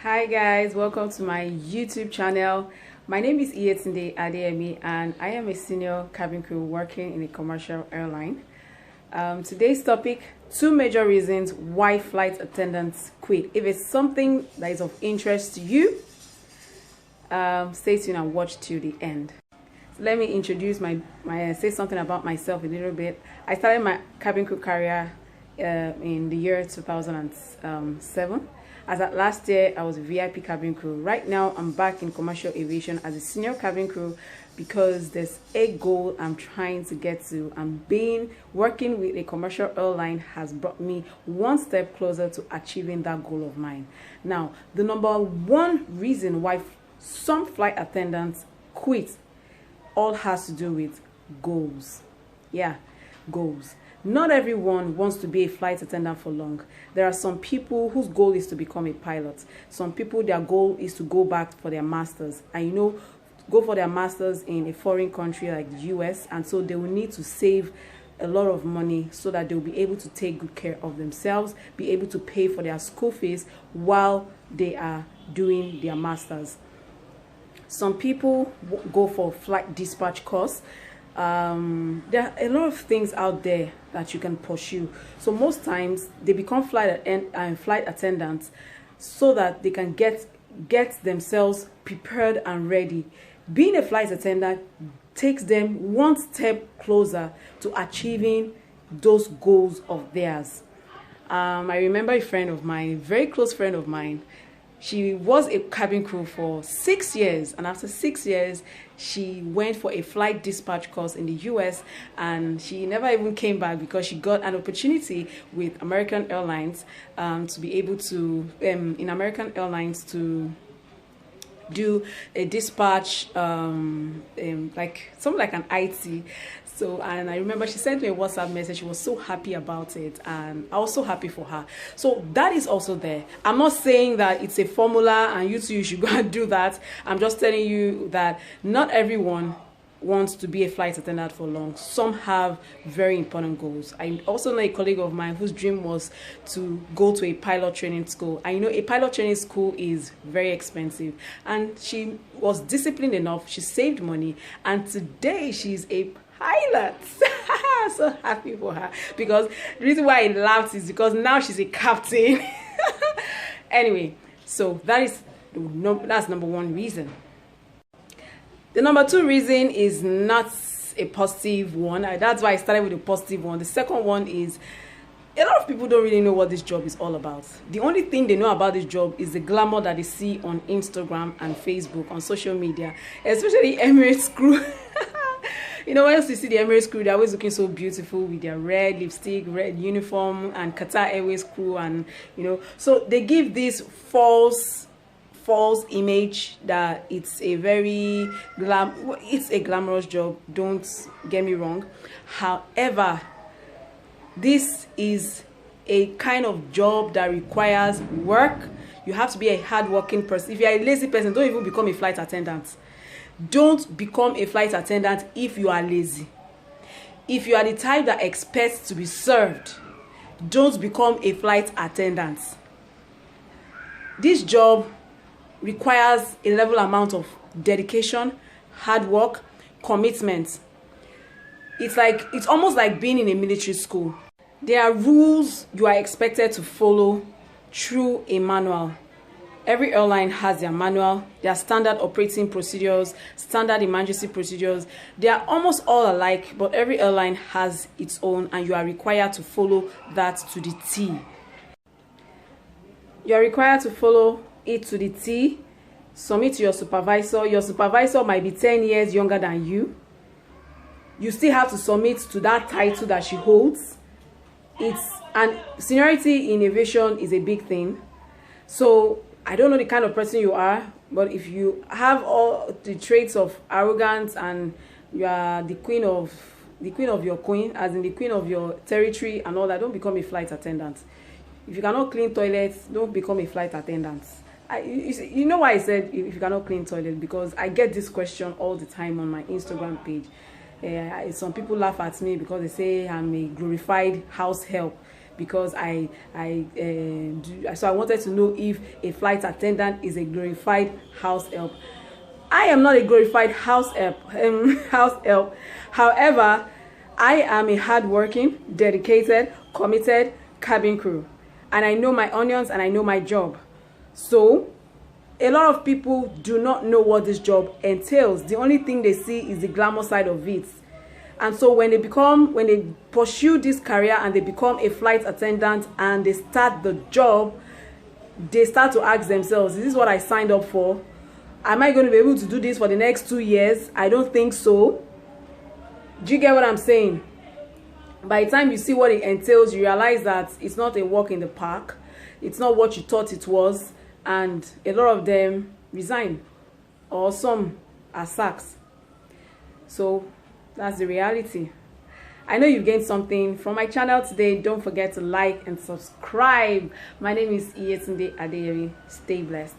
Hi guys, welcome to my YouTube channel. My name is Adeyemi and I am a senior cabin crew working in a commercial airline. Today's topic, 2 major reasons why flight attendants quit. If it's something that is of interest to you, stay tuned and watch till the end. So let me introduce say something about myself a little bit. I started my cabin crew career in the year 2007. As at last year, I was a VIP cabin crew. Right now, I'm back in commercial aviation as a senior cabin crew because there's a goal I'm trying to get to. Working with a commercial airline has brought me one step closer to achieving that goal of mine. Now, the number one reason why some flight attendants quit all has to do with goals. Yeah, goals. Not everyone wants to be a flight attendant for long. There are some people whose goal is to become a pilot. Some people, their goal is to go back for their masters. And go for their masters in a foreign country like the US. And so they will need to save a lot of money so that they'll be able to take good care of themselves, be able to pay for their school fees while they are doing their masters. Some people go for flight dispatch course. There are a lot of things out there that you can pursue. So most times they become flight attendants so that they can get themselves prepared and ready. Being a flight attendant takes them one step closer to achieving those goals of theirs. I remember a friend of mine, a very close friend of mine. She was a cabin crew for 6 years, and after 6 years, she went for a flight dispatch course in the US, and she never even came back because she got an opportunity with American Airlines to be able to, in American Airlines, to do a dispatch, like something like an IT. So, and I remember she sent me a WhatsApp message. She was so happy about it, and I was so happy for her. So that is also there. I'm not saying that it's a formula and you should go and do that. I'm just telling you that not everyone wants to be a flight attendant for long. Some have very important goals. I also know a colleague of mine whose dream was to go to a pilot training school. I know a pilot training school is very expensive, and she was disciplined enough. She saved money, and today she's a pilot. So happy for her, because the reason why I laughed is because now she's a captain. Anyway, so that's number one reason. The number 2 reason is not a positive one. That's why I started with a positive one. The second one is a lot of people don't really know what this job is all about. The only thing they know about this job is the glamour that they see on Instagram and Facebook, on social media, especially Emirates crew. Once you see the Emirates crew, they're always looking so beautiful with their red lipstick, red uniform, and Qatar Airways crew, and so they give this false image that it's a very glamorous job. Don't get me wrong. However, this is a kind of job that requires work. You have to be a hardworking person. If you're a lazy person, don't even become a flight attendant. Don't become a flight attendant if you are lazy. If you are the type that expects to be served, don't become a flight attendant. This job requires a level amount of dedication, hard work, commitment. It's almost like being in a military school. There are rules you are expected to follow through a manual. Every airline has their manual, their standard operating procedures, standard emergency procedures. They are almost all alike, but every airline has its own, and you are required to follow that to the T. You are required to follow it to the T. Submit to your supervisor. Your supervisor might be 10 years younger than you. You still have to submit to that title that she holds. And seniority in aviation is a big thing. So I don't know the kind of person you are, but if you have all the traits of arrogance and you are the queen of your queen, as in the queen of your territory and all that, don't become a flight attendant. If you cannot clean toilets, don't become a flight attendant. You know why I said if you cannot clean toilet? Because I get this question all the time on my Instagram page. Some people laugh at me because they say I'm a glorified house help. because so I wanted to know if a flight attendant is a glorified house help. I am not a glorified house help. However, I am a hardworking, dedicated, committed cabin crew, and I know my onions and I know my job. So a lot of people do not know what this job entails. The only thing they see is the glamour side of it. And so when they pursue this career and they become a flight attendant and they start the job, they start to ask themselves, is this what I signed up for? Am I going to be able to do this for the next 2 years? I don't think so. Do you get what I'm saying? By the time you see what it entails, you realize that it's not a walk in the park. It's not what you thought it was. And a lot of them resign, or some are sacked. So that's the reality. I know you've gained something from my channel today. Don't forget to like and subscribe. My name is Iyetunde Adeyemi. Stay blessed.